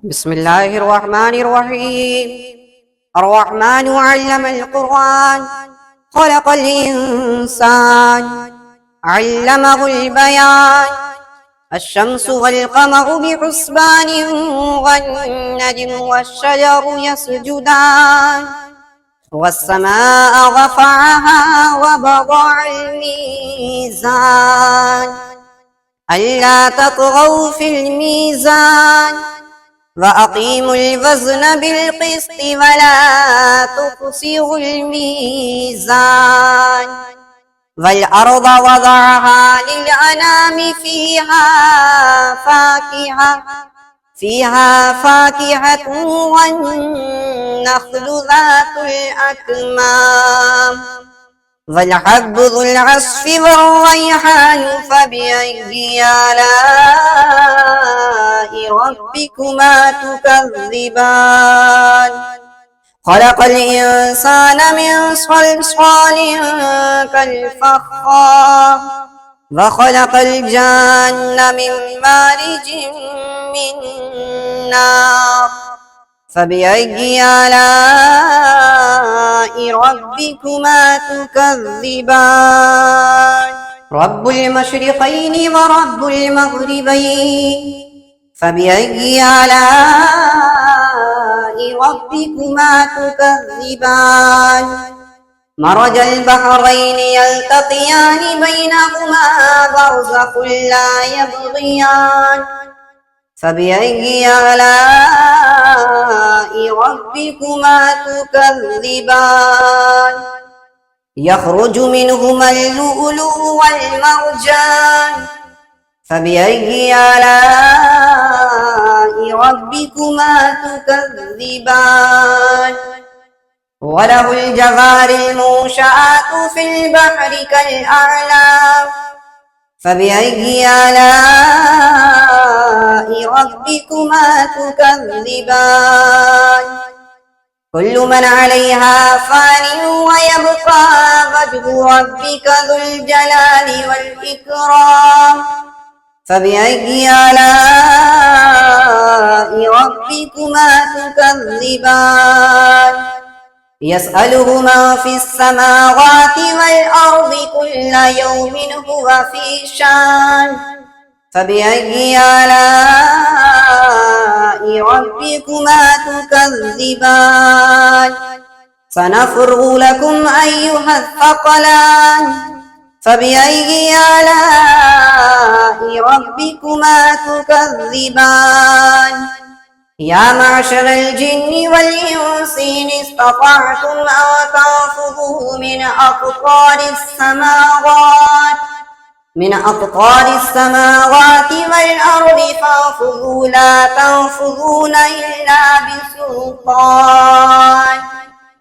بسم الله الرحمن الرحيم. الرحمن علم القرآن، خلق الإنسان، علمه البيان. الشمس والقمر بحسبان، والنجم والشجر يسجدان، والسماء رفعها ووضع الميزان ألا تطغوا في الميزان، وأقيموا الوزن بالقسط ولا تخسروا الميزان. والأرض وضعها للأنام، فيها فاكهة والنخل ذات الأكمام، والحب ذو العصف والريحان. فبأي آلاء ربكما تكذبان؟ خلق الإنسان من صلصال كالفخار، وخلق الجن من مارج من نار. فبأي آلاء ربكما تكذبان؟ رب المشرقين ورب المغربين، فبأي آلاء ربكما تكذبان؟ مرج البحرين يلتقيان، بينهما برزخ لا يبغيان. فبأي آلاء ربكما تكذبان؟ يخرج منهما اللؤلؤ والمرجان. فبأي آلاء ربكما تكذبان؟ وله الجوار المنشآت في البحر كالأعلام. فبأي آلاء ربكما تكذبان؟ كل من عليها فان، ويبقى وجه ربك ذو الجلال والإكرام. فبأي آلاء ربكما تكذبان؟ يسأله من في السماوات والأرض، كل يوم هو في شان. فبأي آلاء ربكما تكذبان؟ سنفرغ لكم أيها الثقلان. فبأي آلاء ربكما تكذبان؟ يا معشر الجن والإنس إن استطعتم أن تنفذوا من أقطار السماوات والأرض فانفذوا، لا تنفذون إلا بسلطان.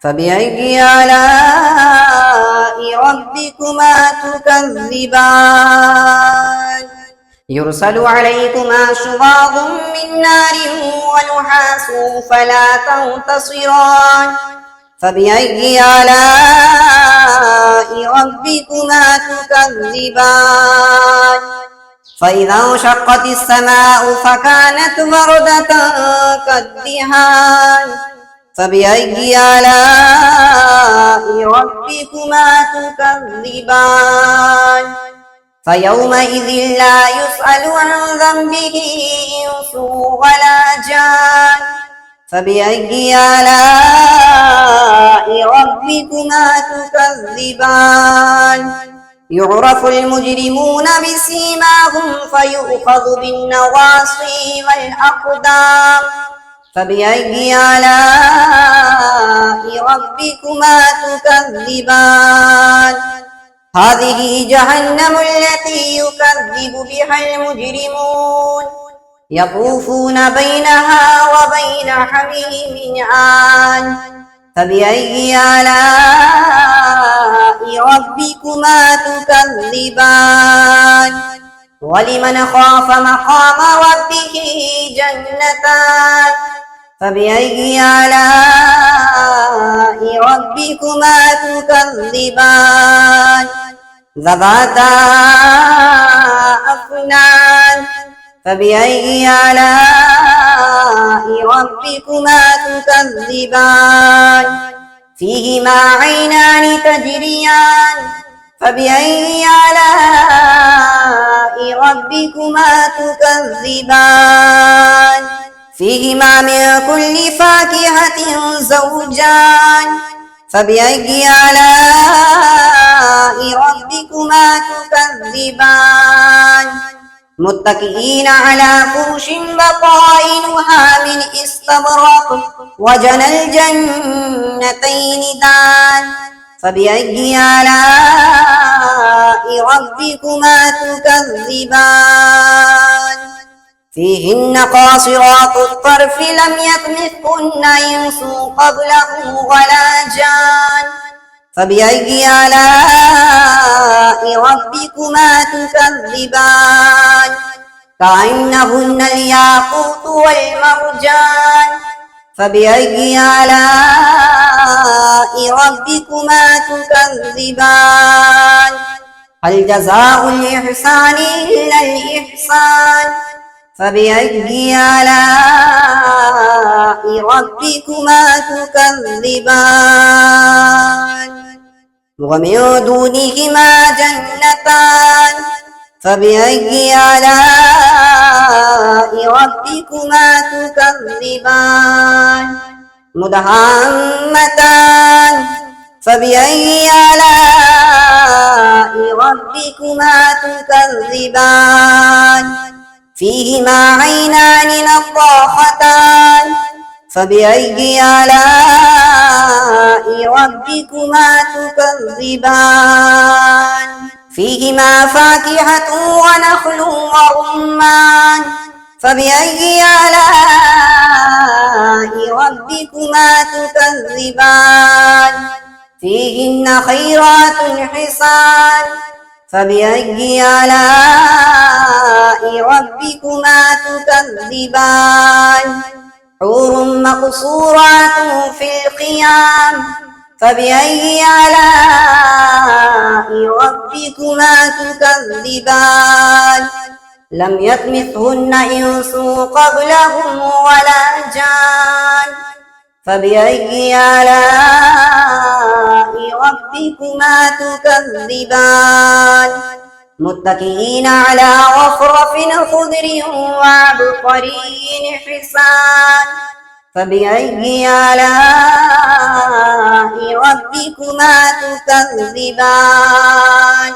فبأي آلاء ربكما تكذبان؟ يرسل عليكما شواظ من نار ونحاس فلا تنتصران. فبأي آلاء ربكما تكذبان؟ فإذا انشقت السماء فكانت وردة كالدهان. فبأي آلاء ربكما تكذبان؟ فيومئذ لا يسأل عن ذنبه إنس ولا جان. فبأي آلاء ربكما تكذبان؟ يعرف المجرمون بسيماهم، فيؤخذ بالنواصي والأقدام. فبأي آلاء ربكما تكذبان؟ هذه جهنم التي يكذب بها المجرمون، يطوفون بينها وبين حميم آن. فبأي آلاء ربكما تكذبان؟ ولمن خاف مقام ربه جنتان. فبأي آلاء ربكما تكذبان؟ ذواتا أفنان. فبأي آلاء ربكما تكذبان فيهما عينان تجريان فبأي آلاء ربكما تكذبان فيهما من كل فاكهة زوجان فبأي آلاء ربكما تكذبان متكئين على فرش بطائنها من استبرق وجنى الجنتين دان فبأي آلاء ربكما تكذبان فيهن قاصرات الطرف لم يطمثهن إنس قبلهم ولا جان فبأي آلاء ربكما تكذبان كأنهن الياقوت والمرجان فبأي آلاء ربكما تكذبان هل جزاء الإحسان إلا الإحسان فبأي آلاء ربكما تكذبان ومن دونهما جنتان فبأي آلاء ربكما تكذبان مدهامتان فبأي آلاء ربكما تكذبان فيهما عينان نضاختان فبأي آلاء ربكما تكذبان فيهما فاكهة ونخل ورمان فبأي آلاء ربكما تكذبان فيهن خيرات حسان فبأي آلاء ربكما تكذبان حور مقصورات في الخيام فبأي آلاء ربكما تكذبان لم يطمثهن إنس قبلهم ولا جان فبأي آلاء ربكما تكذبان متكئين على رفرف خضر وعبقري حسان فبأي آلاء ربكما تكذبان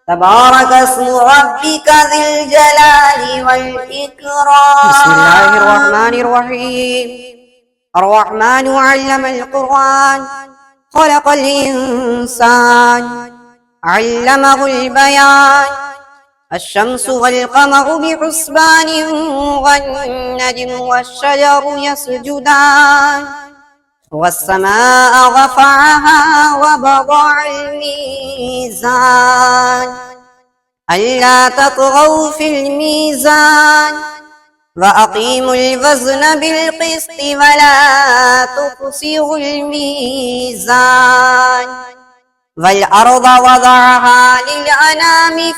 تبارك اسم ربك ذي الجلال والإكرام بسم الله الرحمن الرحيم الرحمن علم القرآن خلق الإنسان علمه البيان الشمس والقمر بحسبان والنجم والشجر يسجدان والسماء رفعها ووضع الميزان ألا تطغوا في الميزان وأقيموا الوزن بالقسط ولا تخسروا الميزان والأرض وضعها للأنام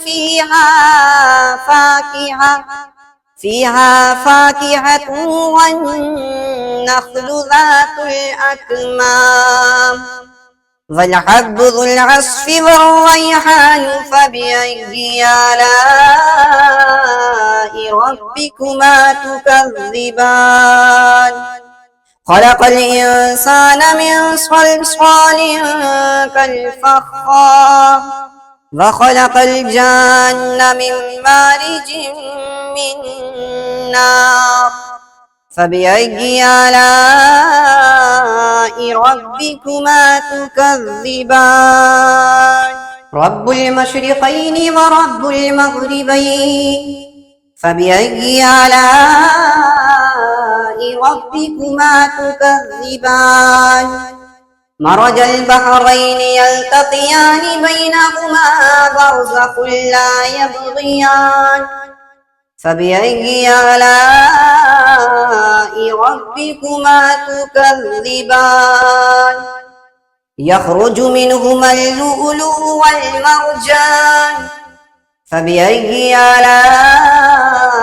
فيها فاكهة والنخل ذات الأكمام والحب ذو العصف والريحان فبأي آلاء ربكما تكذبان خلق الإنسان من صلصال كالفخار وخلق الجن من مارج من نار فبأي آلاء ربكما تكذبان رب المشرقين ورب المغربين فبأي آلاء ربكما تكذبان مرج البحرين يلتقيان بينهما برزخ لا يبغيان فبأي آلاء ربكما تكذبان يخرج منهما اللؤلؤ والمرجان فبأي آلاء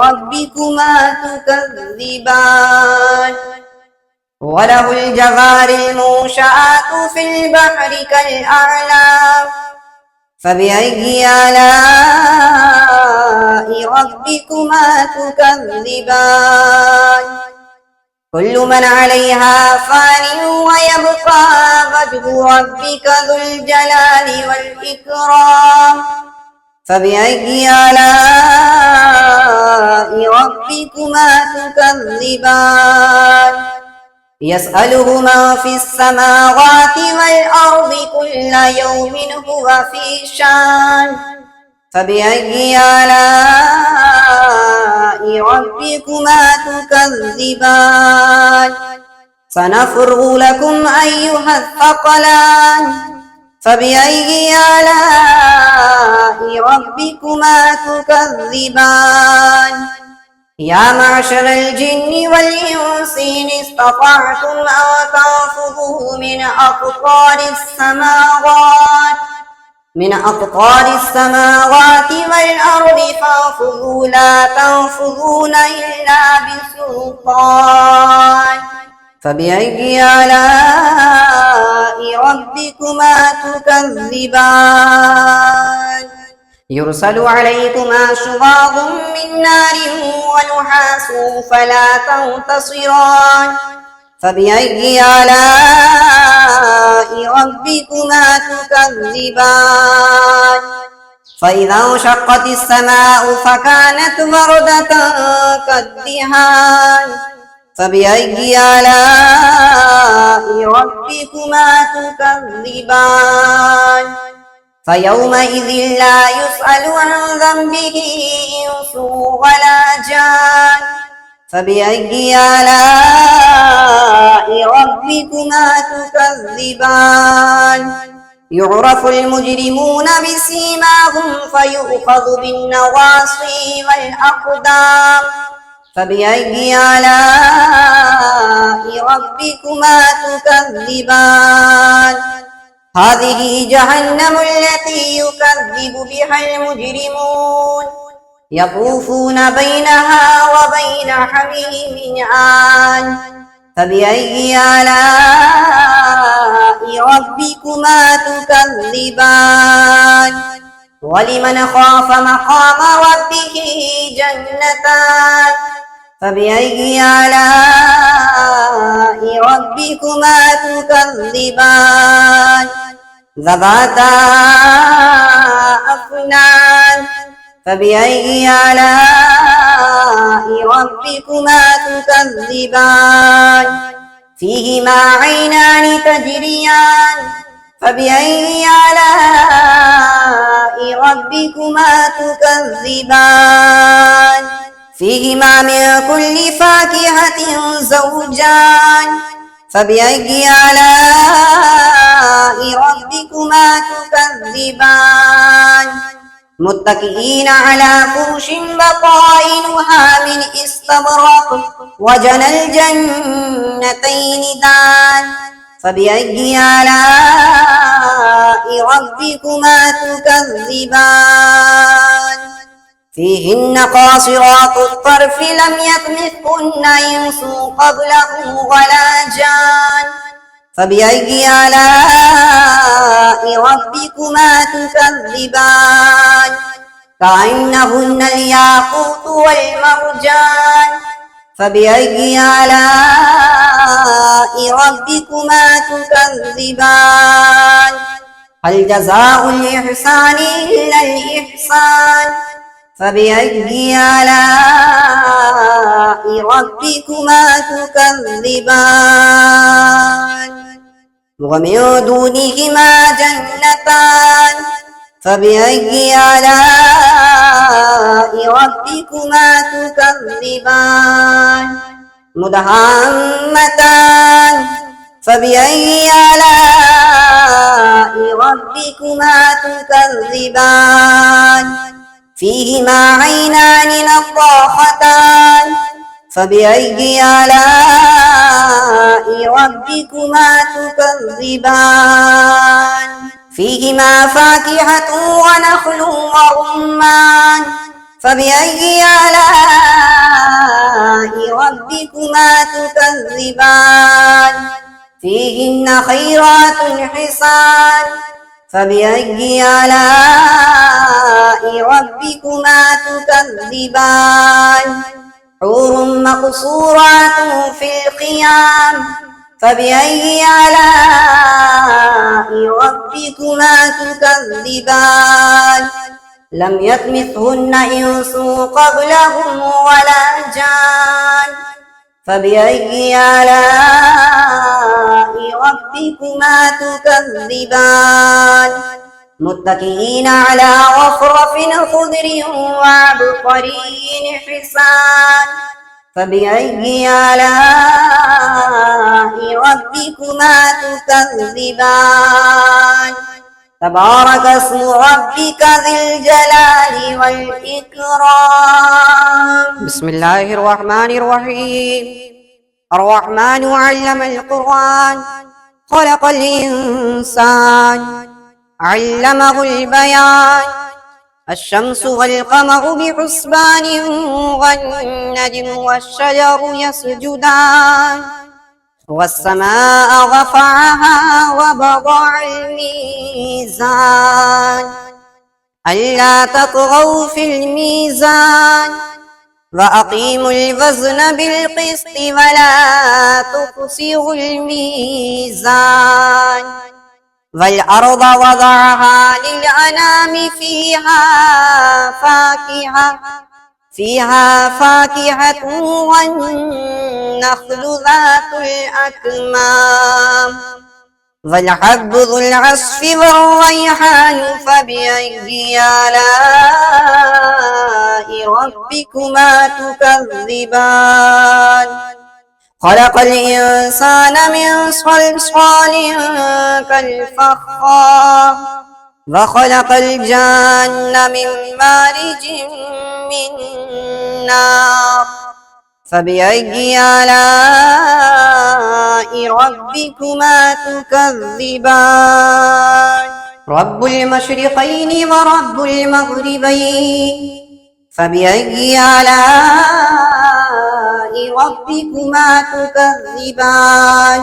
ربكما تكذبان وله الجوار المنشآت في البحر كالأعلام فبأي آلاء ربكما تكذبان كل من عليها فان ويبقى وجه ربك ذو الجلال والإكرام فبأي آلاء ربكما تكذبان يسأله من في السماوات والأرض كل يوم هو في شان فبأي آلاء ربكما تكذبان سنفرغ لكم أيها الثقلان فبأي آلاء ربكما تكذبان يا معشر الجن والإنس إن استطعتم أن تنفذوا من أقطار السماوات والأرض فانفذوا لا تنفذون إلا بسلطان فبأي آلاء ربكما تكذبان يرسل عليكما شواظ من نار ونحاس فلا تنتصران فبأي آلاء ربكما تكذبان فإذا انشقت السماء فكانت وردة كالدهان فبأي آلاء ربكما تكذبان فيومئذ لا يسأل عن ذنبه إنس ولا جان فبأي آلاء ربكما تكذبان يعرف المجرمون بسيماهم فيؤخذ بالنواصي والأقدام فبأي آلاء ربكما تكذبان هذه جهنم التي يكذب بها المجرمون يطوفون بينها وبين حميم آن فبأي آلاء ربكما تكذبان ولمن خاف مقام ربه جنتان فبأي آلاء ربكما تكذبان ذواتا أفنان فبأي آلاء ربكما تكذبان فيهما عينان تجريان فبأي آلاء ربكما تكذبان فيهما من كل فاكهة زوجان فبأي آلاء ربكما تكذبان متكئين على فرش بطائنها من استبرق وجنى الجنتين دان فبأي آلاء ربكما تكذبان فيهن قاصرات الطرف لم يطمثهن إنس قبلهم ولا جان فبأي آلاء ربكما تكذبان كأنهن الياقوت والمرجان فبأي آلاء ربكما تكذبان هل جزاء الإحسان إلا الإحسان فبأي آلاء ربكما تكذبان ومن دونهما جنتان فبأي آلاء ربكما تكذبان مدهامتان فبأي آلاء ربكما تكذبان فيهما عينان نضاختان فبأي آلاء ربكما تكذبان فيهما فاكهة ونخل ورمان فبأي آلاء ربكما تكذبان فيهن خيرات حسان فبأي آلاء ربكما تكذبان حور مقصورات في الخيام فبأي آلاء ربكما تكذبان لم يطمثهن إنس قبلهم ولا جان فبأي آلاء ربكما تكذبان متكئين على رفرف خضر وعبقري حسان فبأي آلاء ربكما تكذبان تبارك اسم ربك ذي الجلال والإكرام بسم الله الرحمن الرحيم الرحمن علم القرآن خلق الإنسان علمه البيان الشمس والقمر بحسبان والنجم والشجر يسجدان والسماء رفعها ووضع الميزان ألا تطغوا في الميزان وأقيموا الوزن بالقسط ولا تخسروا الميزان والأرض وضعها للأنام فيها فاكهة والنخل ذات الأكمام والحب ذو العصف والريحان فبأي آلاء ربكما تكذبان خلق الإنسان من صلصال كالفخار وخلق الجن من مارج من نار فبأي آلاء ربكما تكذبان رب المشرقين ورب المغربين فبأي آلاء ربكما تكذبان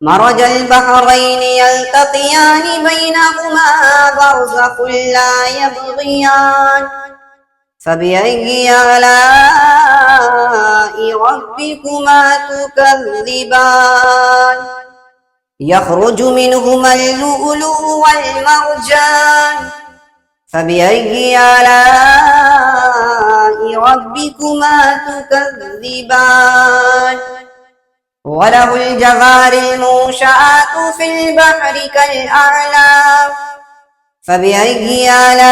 مرج البحرين يلتقيان بينهما برزخ لا يبغيان فبأي آلاء ربكما تكذبان يخرج منهما اللؤلؤ والمرجان فبأي آلاء ربكما تكذبان وله الجوار المنشآت في البحر كالأعلام فبأي آلاء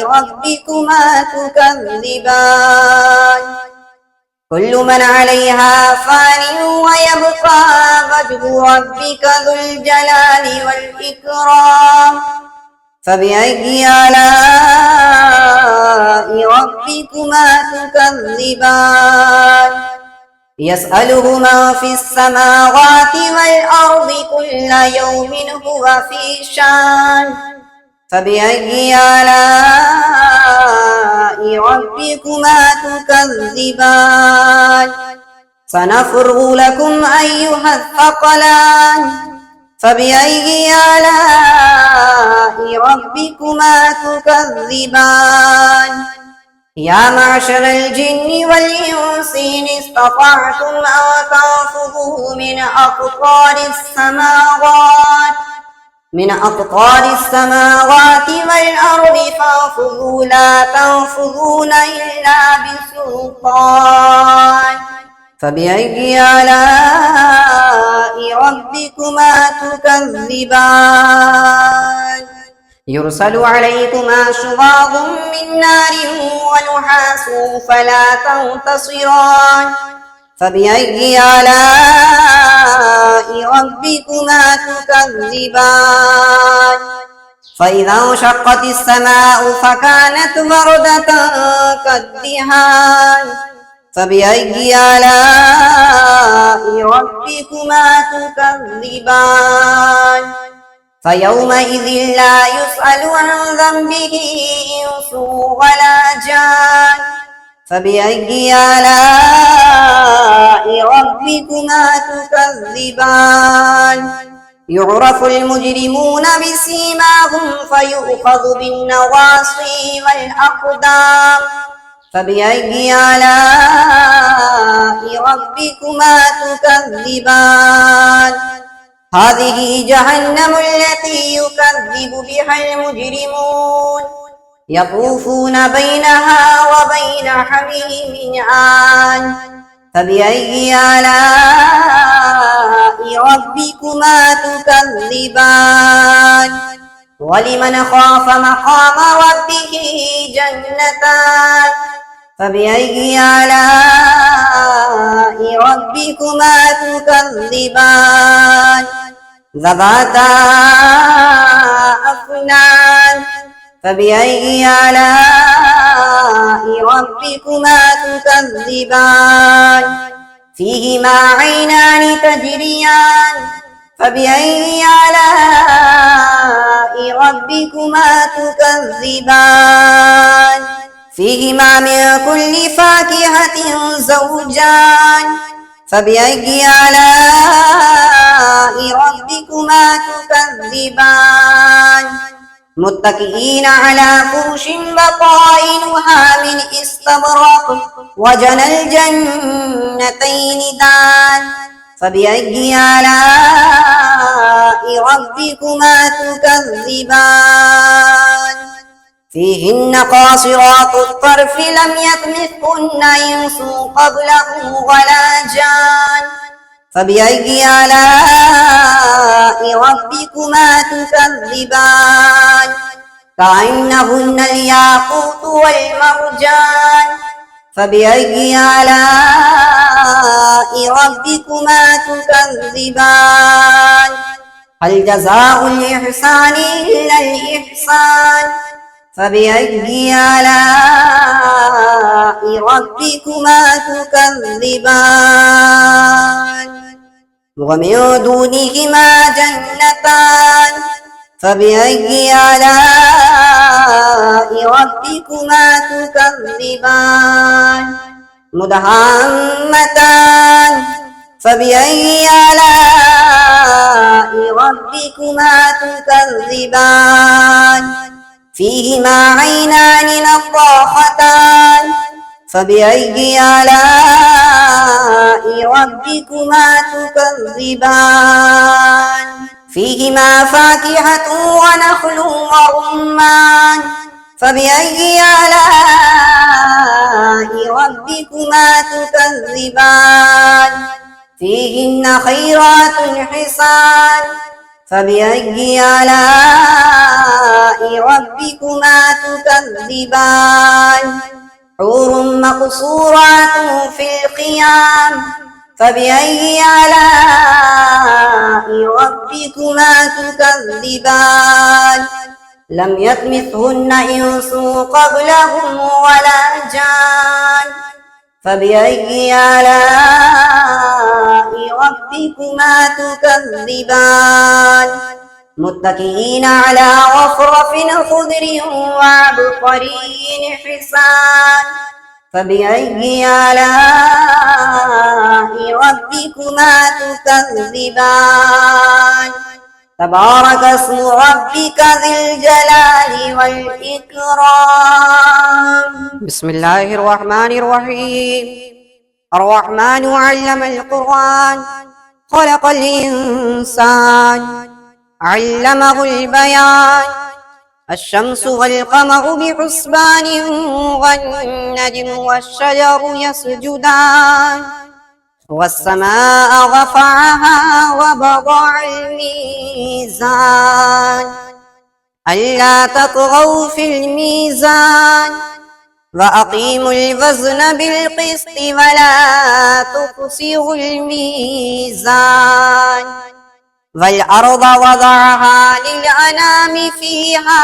ربكما تكذبان كل من عليها فان ويبقى وجه ربك ذو الجلال والإكرام فبأي آلاء ربكما تكذبان يسأله من في السماوات والأرض كل يوم هو في شان فبأي آلاء ربكما تكذبان سنفرغ لكم أيها الثقلان فبأي آلاء ربكما تكذبان يا معشر الجن والإنس إن استطعتم أن تنفذوا من أقطار السماوات والأرض فانفذوا لا تنفذون إلا بسلطان فبأي آلاء ربكما تكذبان يرسل عليكما شواظ من نار ونحاس فلا تنتصران فبأي آلاء ربكما تكذبان فإذا انشقت السماء فكانت وردة كالدهان فبأي آلاء ربكما تكذبان فيومئذ لا يسأل عن ذنبه إنس ولا جان فبأي آلاء ربكما تكذبان يعرف المجرمون بسيماهم فيؤخذ بالنواصي والأقدام فبأي آلاء ربكما تكذبان هذه جهنم التي يكذب بها المجرمون يطوفون بينها وبين حميم آن فبأي آلاء ربكما تكذبان ولمن خاف مقام ربه جنتان فبأي آلاء ربكما تكذبان ذواتا أفنان فبأي آلاء ربكما تكذبان فيهما عينان تجريان فبأي آلاء ربكما تكذبان فيهما من كل فاكهة زوجان فبأي آلاء ربكما تكذبان متكئين على فرش بطائنها من استبرق وجنى الجنتين دان فبأي آلاء ربكما تكذبان فيهن قاصرات الطرف لم يطمثهن إنس قبلهم ولا جان فبأي آلاء ربكما تكذبان كأنهن الياقوت والمرجان فبأي آلاء ربكما تكذبان هل جزاء الإحسان إلا الإحسان فبأي آلاء ربكما تكذبان ومن دونهما جنتان فبأي آلاء ربكما تكذبان مدهامتان فبأي آلاء ربكما تكذبان فيهما عينان نضاختان فبأي آلاء ربكما تكذبان فيهما فاكهة ونخل ورمان فبأي آلاء ربكما تكذبان فيهن خيرات حسان فبأي آلاء ربكما تكذبان حور مقصورات في الخيام فبأي آلاء ربكما تكذبان لم يطمثهن إنس قبلهم ولا جان فبأي آلاء ربكما تكذبان متكئين على رفرف خضر وعبقري حسان فبأي آلاء ربكما تكذبان تبارك اسم ربك ذي الجلال والإكرام بسم الله الرحمن الرحيم الرحمن علم القرآن خلق الإنسان علمه البيان الشمس والقمر بحسبان والنجم والشجر يسجدان والسماء رفعها ووضع الميزان ألا تطغوا في الميزان وأقيموا الوزن بالقسط ولا تخسروا الميزان والأرض وضعها للأنام فيها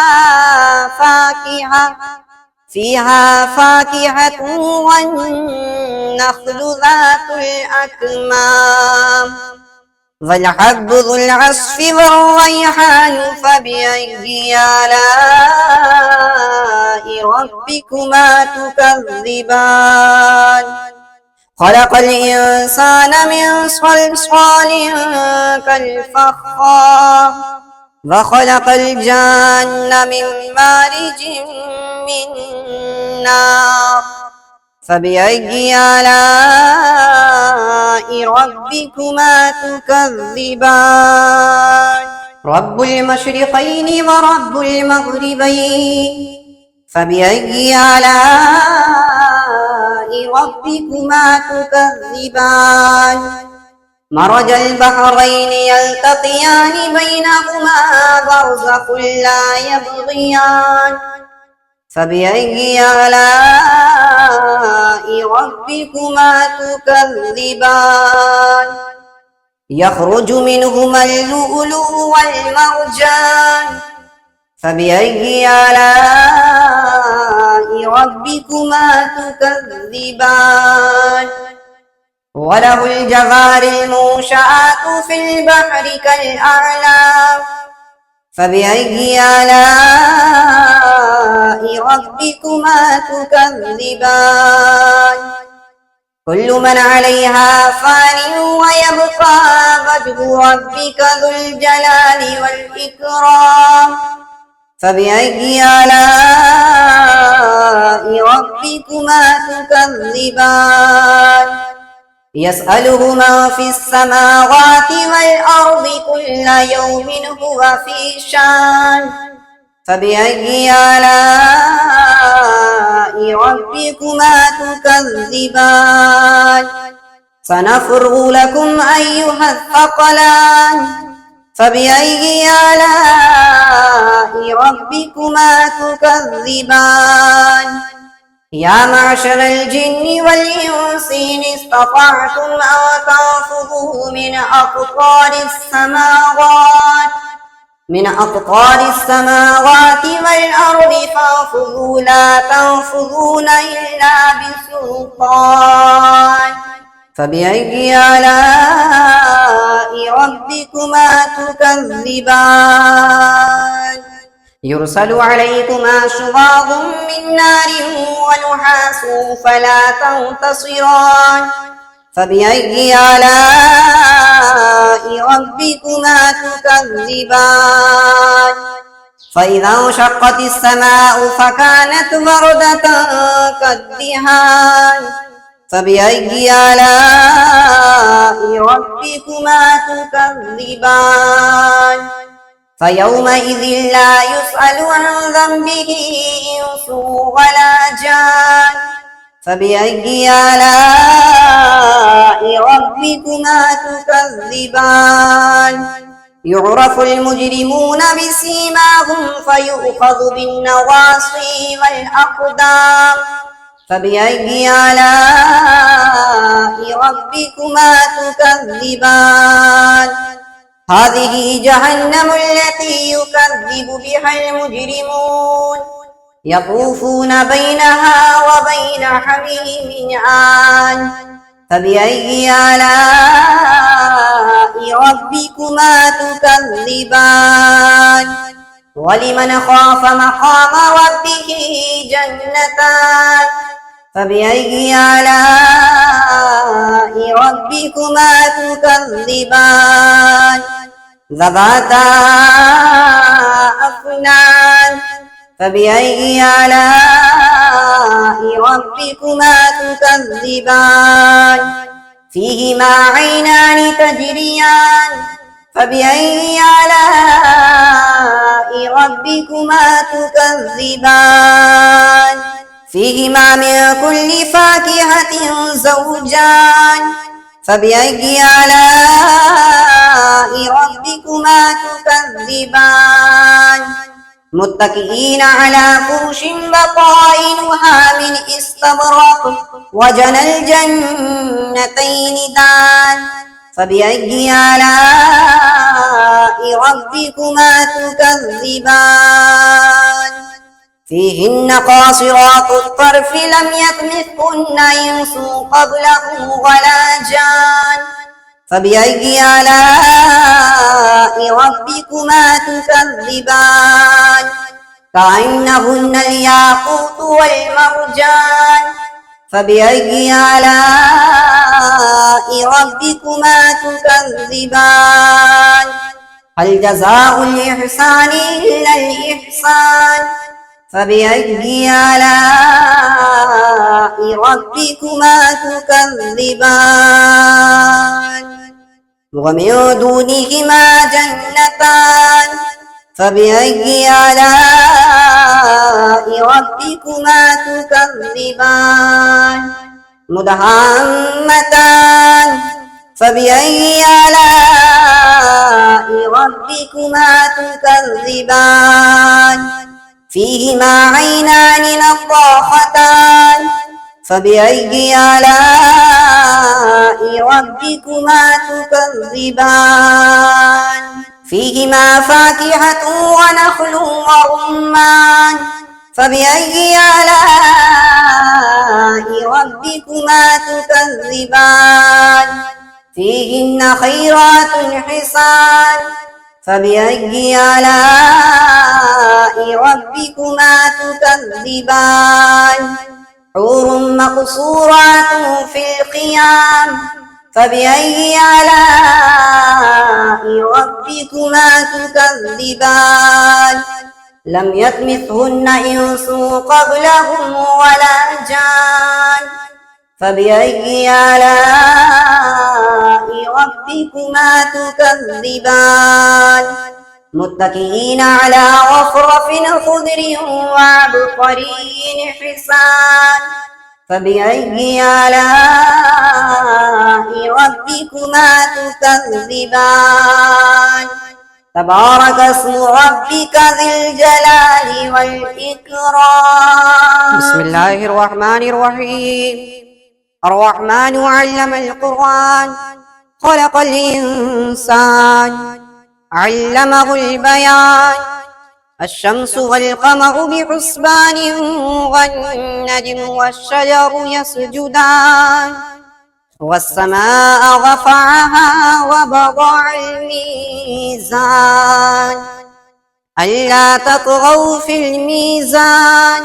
فاكهة والنخل ذات الأكمام والحب ذو العصف والريحان فبأي آلاء ربكما تكذبان خلق الإنسان من صلصال كالفخار وخلق الجان من مارج من نار فبأي آلاء ربكما تكذبان رب المشرقين ورب المغربين فبأي آلاء ربكما تكذبان مرج البحرين يلتقيان بينهما برزخ لا يبغيان فبأي آلاء ربكما تكذبان يخرج منهما اللؤلؤ والمرجان فبأي آلاء ربكما تكذبان وله الجوار المنشآت في البحر كالأعلام فبأي آلاء ربكما تكذبان كل من عليها فان ويبقى وجه ربك ذو الجلال والإكرام فبأي آلاء ربكما تكذبان يسأله من في السماوات والأرض كل يوم هو في شان فبأي آلاء ربكما تكذبان سنفرغ لكم أيها الثقلان فبأي آلاء ربكما تكذبان يا معشر الجن والإنس إن استطعتم أن تنفذوا من أقطار السماوات والأرض فانفذوا لا تنفذون إلا بسلطان فبأي آلاء ربكما تكذبان يرسل عليكما شواظ من نار ونحاس فلا تنتصران فبأي آلاء ربكما تكذبان فإذا انشقت السماء فكانت وردة كالدهان فبأي آلاء ربكما تكذبان فيومئذ لا يسأل عن ذنبه إنس ولا جان فبأي آلاء ربكما تكذبان يعرف المجرمون بسيماهم فيؤخذ بالنواصي والأقدام فبأي آلاء ربكما تكذبان هذه جهنم التي يكذب بها المجرمون يطوفون بينها وبين حميم آن فبأي آلاء ربكما تكذبان ولمن خاف مقام ربه جنتان فبأي آلاء ربكما تكذبان ذواتا أفنان فبأي آلاء ربكما تكذبان فيهما عينان تجريان فبأي آلاء ربكما تكذبان فيهما من كل فاكهة زوجان فبأي آلاء ربكما تكذبان متكئين على فرش بطائنها من استبرق وجنى الجنتين دان فبأي آلاء ربكما تكذبان فيهن قاصرات الطرف لم يطمثهن إنس قبلهم ولا جان فبأي آلاء ربكما تكذبان كأنهن الياقوت والمرجان فبأي آلاء ربكما تكذبان هل جزاء الإحسان إلا الإحسان فبأي آلاء ربكما تكذبان ومن دونهما جنتان فبأي آلاء ربكما تكذبان مدهامتان فبأي آلاء ربكما تكذبان فيهما عينان نضاختان فبأي آلاء ربكما تكذبان فيهما فاكهة ونخل ورمان فبأي آلاء ربكما تكذبان فيهن خيرات حسان فبأي آلاء ربكما تكذبان حور مقصورات في الخيام فبأي آلاء ربكما تكذبان لم يطمثهن إنس قبلهم ولا جان فبأي آلاء ربكما تكذبان متكئين على رفرف خضر وعبقري حسان فبأي آلاء ربكما تكذبان تبارك اسم ربك ذي الجلال والإكرام بسم الله الرحمن الرحيم الرحمن علم القرآن خلق الإنسان علمه البيان الشمس والقمر بحسبان والنجم والشجر يسجدان والسماء رفعها ووضع الميزان ألا تطغوا في الميزان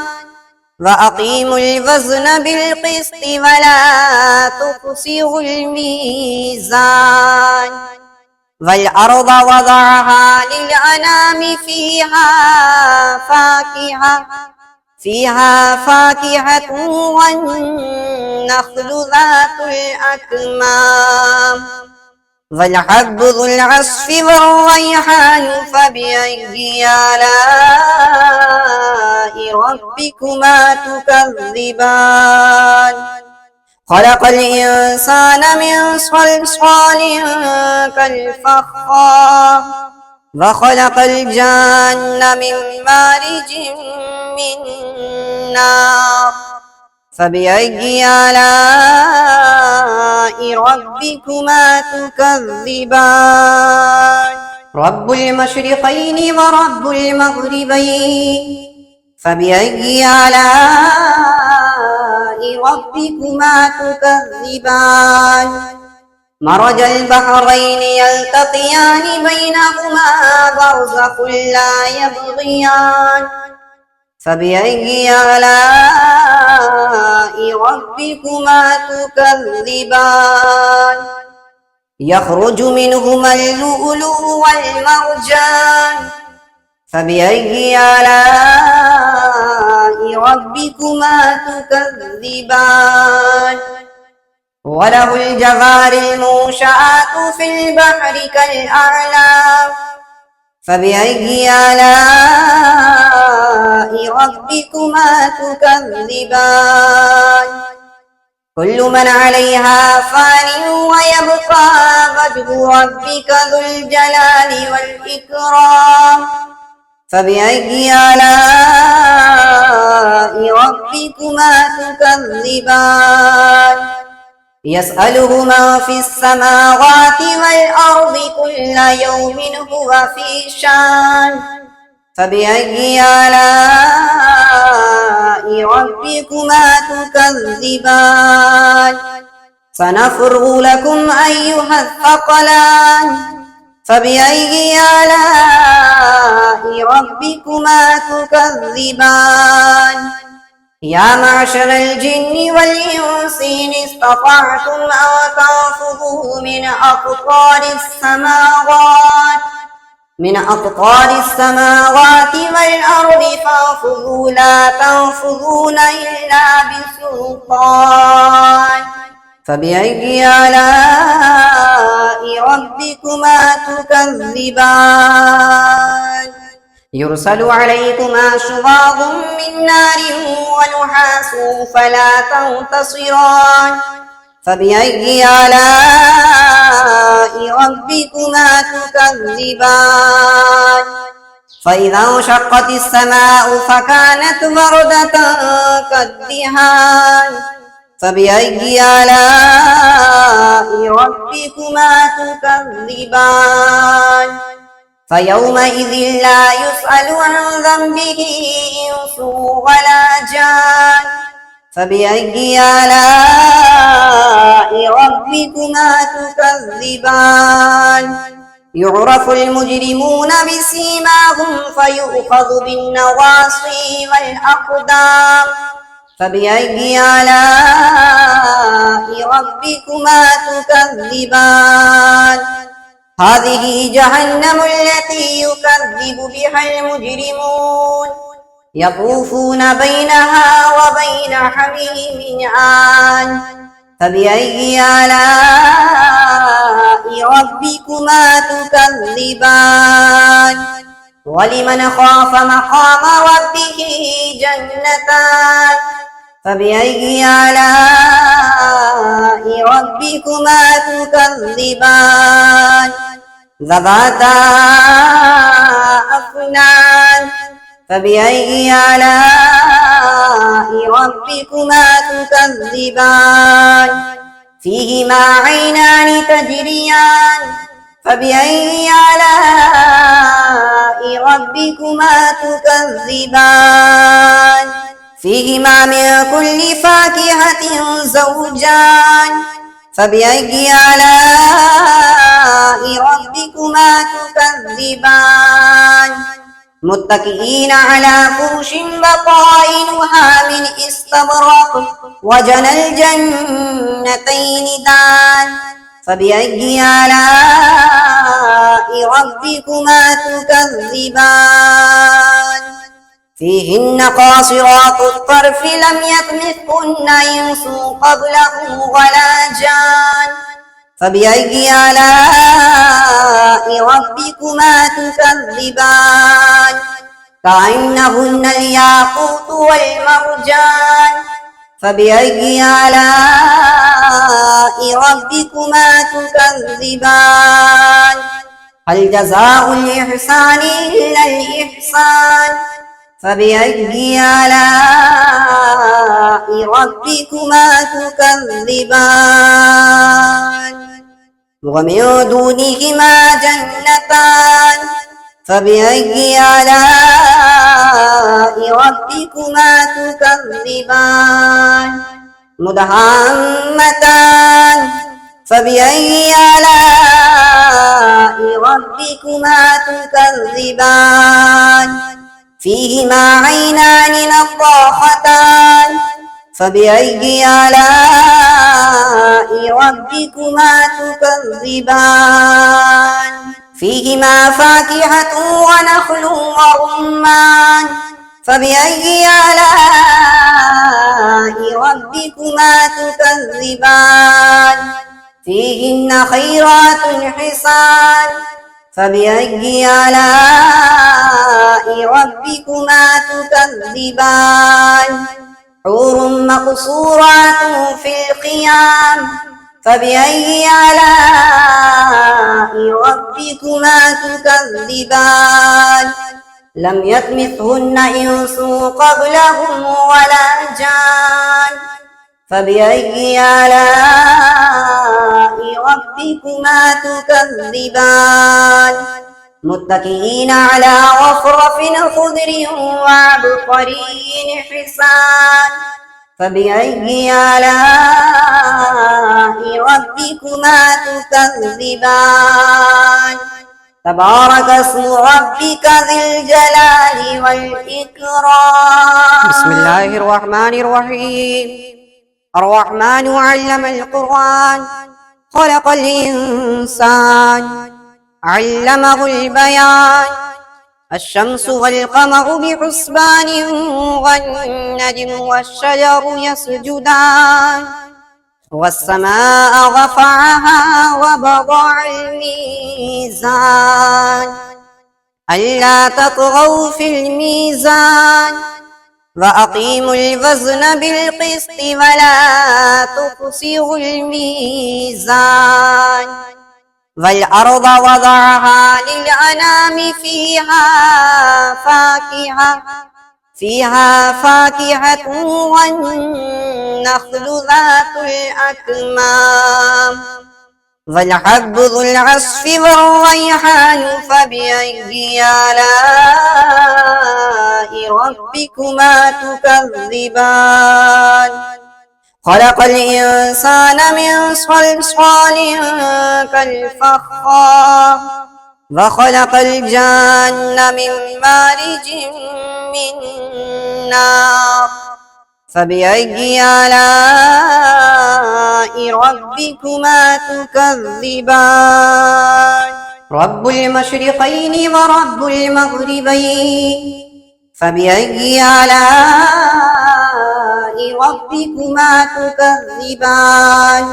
وأقيموا الوزن بالقسط ولا تخسروا الميزان والأرض وضعها للأنام فيها فاكهة والنخل ذات الأكمام والحب ذو العصف والريحان فبأي آلاء ربكما تكذبان خلق الإنسان من صلصال كالفخار وخلق الجن من مارج من نار فبأي آلاء ربكما تكذبان رب المشرقين ورب المغربين فبأي آلاء ربكما تكذبان مرج البحرين يلتقيان بينهما برزخ لا يبغيان فبأي آلاء ربكما تكذبان يخرج منهما اللؤلؤ والمرجان فبأي آلاء ربكما تكذبان وله الجوار المنشآت في البحر كالأعلام فبأي آلاء ربكما تكذبان كل من عليها فان ويبقى وجه ربك ذو الجلال والإكرام فبأي آلاء ربكما تكذبان يسأله من في السماوات والأرض كل يوم هو في شان فبأي آلاء ربكما تكذبان سنفرغ لكم أيها الثقلان فبأي آلاء ربكما تكذبان يا معشر الجن والإنس إن استطعتم أن تنفذوا من أقطار السماوات والأرض فانفذوا لا تنفذون إلا بسلطان فبأي آلاء ربكما تكذبان يرسل عليكما شواظ من نار ونحاس فلا تنتصران فبأي آلاء ربكما تكذبان فإذا انشقت السماء فكانت وردة كالدهان فبأي آلاء ربكما تكذبان فيومئذ لا يسأل عن ذنبه إنس ولا جان فبأي آلاء ربكما تكذبان يعرف المجرمون بسيماهم فيؤخذ بالنواصي والأقدام فبأي آلاء ربكما تكذبان هذه جهنم التي يكذب بها المجرمون يطوفون بينها وبين حميم آن فبأي آلاء ربكما تكذبان ولمن خاف مقام ربه جنتان فبأي آلاء ربكما تكذبان ذواتا أفنان فبأي آلاء ربكما تكذبان فيهما عينان تجريان فبأي آلاء ربكما تكذبان فيهما من كل فاكهة زوجان فبأي آلاء ربكما تكذبان متكئين على فرش بطائنها من استبرق وجنى الجنتين دان فبأي آلاء ربكما تكذبان فيهن قاصرات الطرف لم يطمثهن إنس قبلهم ولا جان فبأي آلاء ربكما تكذبان كأنهن الياقوت والمرجان فبأي آلاء ربكما تكذبان هل جزاء الإحسان إلا الإحسان فبأي آلاء ربكما تكذبان ومن دونهما جنتان فبأي آلاء ربكما تكذبان مدهامتان فبأي آلاء ربكما تكذبان فيهما عينان نضاختان فبأي آلاء ربكما تكذبان فيهما فاكهة ونخل ورمان فبأي آلاء ربكما تكذبان فيهن خيرات حسان فبأي آلاء ربكما تكذبان حور مقصورات في الخيام فبأي آلاء ربكما تكذبان لم يطمثهن إنس قبلهم ولا جان فبأي آلاء ربكما تكذبان متكئين على رفرف خضر وعبقري حسان فبأي آلاء ربكما تكذبان تبارك اسم ربك ذي الجلال والإكرام. بسم الله الرحمن الرحيم. الرحمن علم القرآن خلق الإنسان علمه البيان. الشمس والقمر بحسبان والنجم والشجر يسجدان. والسماء رفعها ووضع الميزان ألا تطغوا في الميزان وأقيموا الوزن بالقسط ولا تخسروا الميزان. والأرض وضعها للأنام فيها فاكهة والنخل ذات الأكمام والحب ذو العصف والريحان. فبأي آلاء ربكما تكذبان خلق الإنسان من صلصال كالفخار وخلق الجن من مارج من نار. فبأي آلاء ربكما تكذبان رب المشرقين ورب المغربين. فبأي آلاء ربكما تكذبان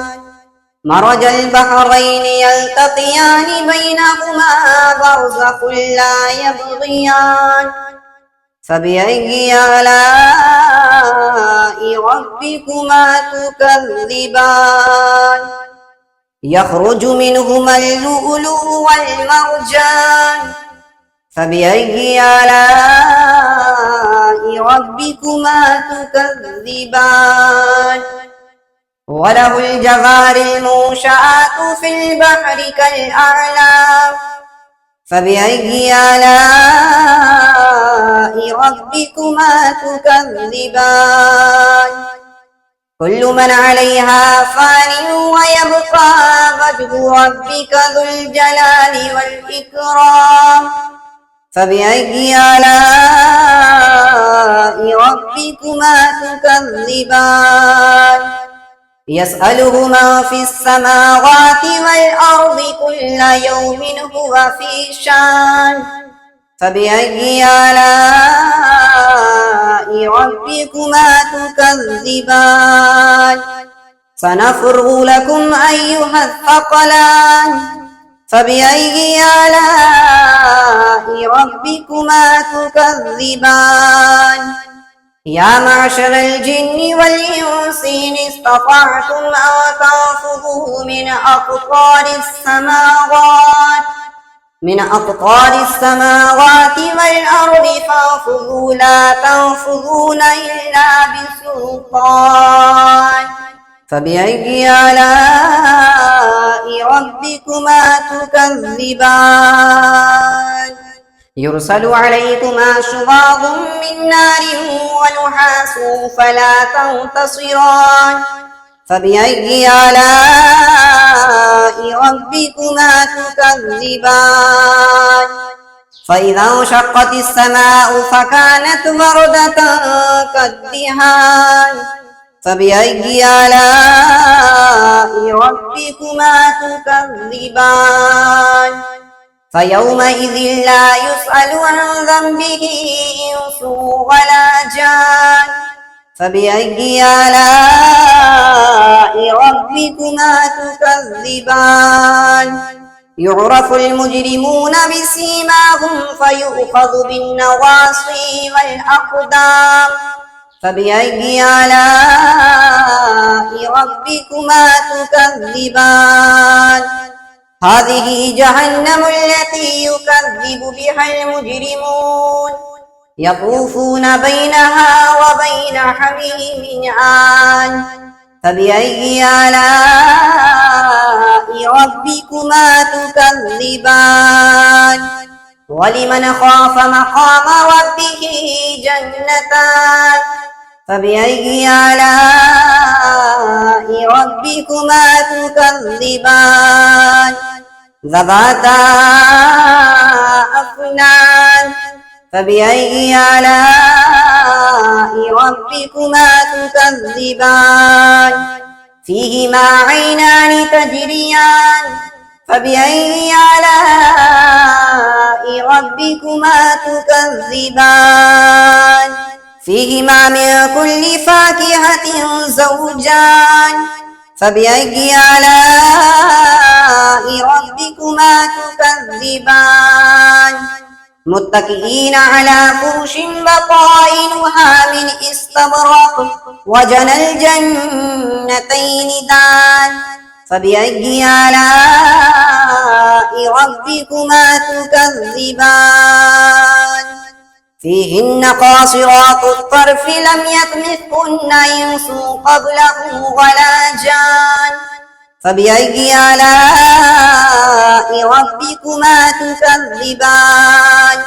مرج البحرين يلتقيان بينهما برزخ لا يبغيان. فبأي آلاء ربكما تكذبان يخرج منهما اللؤلؤ والمرجان. فبأي آلاء ربكما تكذبان وله الجوار المنشآت في البحر كالأعلام. فبأي آلاء ربكما تكذبان كل من عليها فان ويبقى وجه ربك ذو الجلال والإكرام. فبأي آلاء ربكما تكذبان يسأله من في السماوات والأرض كل يوم هو في شان. فبأي آلاء ربكما تكذبان سنفرغ لكم أيها الثقلان. فبأي آلاء ربكما تكذبان يا معشر الجن والإنس إن استطعتم أن تنفذوا من أقطار السماوات والأرض فانفذوا لا تنفذون إلا بسلطان. فبأي آلاء ربكما تكذبان يرسل عليكما شواظ من نار ونحاس فلا تنتصران. فبأي آلاء ربكما تكذبان فإذا انشقت السماء فكانت وردة كالدهان. فبأي آلاء ربكما تكذبان فيومئذ لا يسأل عن ذنبه إنس ولا جان. فبأي آلاء ربكما تكذبان يعرف المجرمون بسيماهم فيؤخذ بالنواصي والأقدام. فبأي آلاء ربكما تكذبان هذه جهنم التي يكذب بها المجرمون يطوفون بينها وبين حميم آن. فبأي آلاء ربكما تكذبان ولمن خاف مقام ربه جنتان. فبأي آلاء ربكما تكذبان ذواتا أفنان فبأي آلاء ربكما تكذبان فيهما عينان تجريان فبأي آلاء ربكما تكذبان فيهما من كل فاكهة زوجان فبأي آلاء ربكما تكذبان متكئين على فرش بطائنها من استبرق وجنى الجنتين دان فبأي آلاء ربكما تكذبان فيهن قاصرات الطرف لم يطمثهن إنس قبلهم ولا جان فبأي آلاء ربكما تكذبان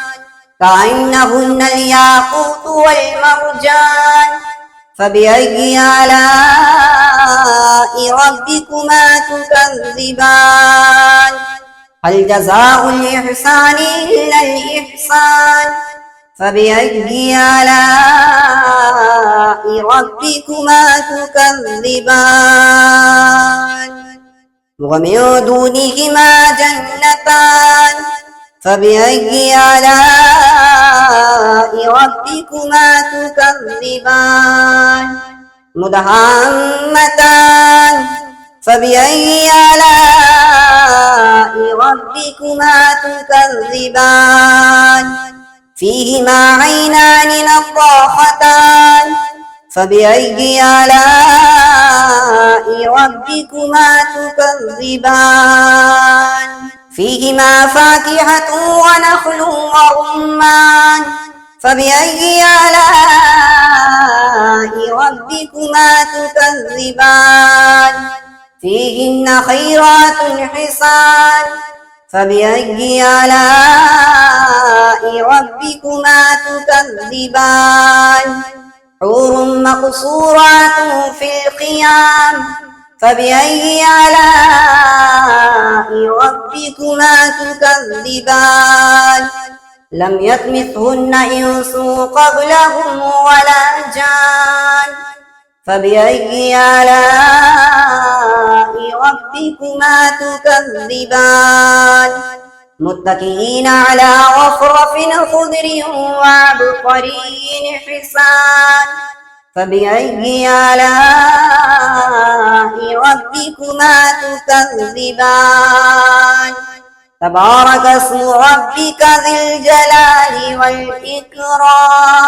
كأنهن الياقوت والمرجان فبأي آلاء ربكما تكذبان هل جزاء الإحسان إلا الإحسان فبأي آلاء ربكما تكذبان ومن دونهما جنتان فبأي آلاء ربكما تكذبان مدهامتان فبأي آلاء ربكما تكذبان فيهما عينان نضاختان فبأي آلاء ربكما تكذبان فيهما فاكهة ونخل ورمان فبأي آلاء ربكما تكذبان فيهن خيرات حسان فبأي آلاء ربكما تكذبان حور مقصورات في الخيام فبأي آلاء ربكما تكذبان لم يطمثهن إنس قبلهم ولا جان فبأي آلاء ربكما تكذبان متكئين على رفرف خضر وعبقري حسان فبأي آلاء ربكما تكذبان تبارك اسم ربك ذي الجلال والإكرام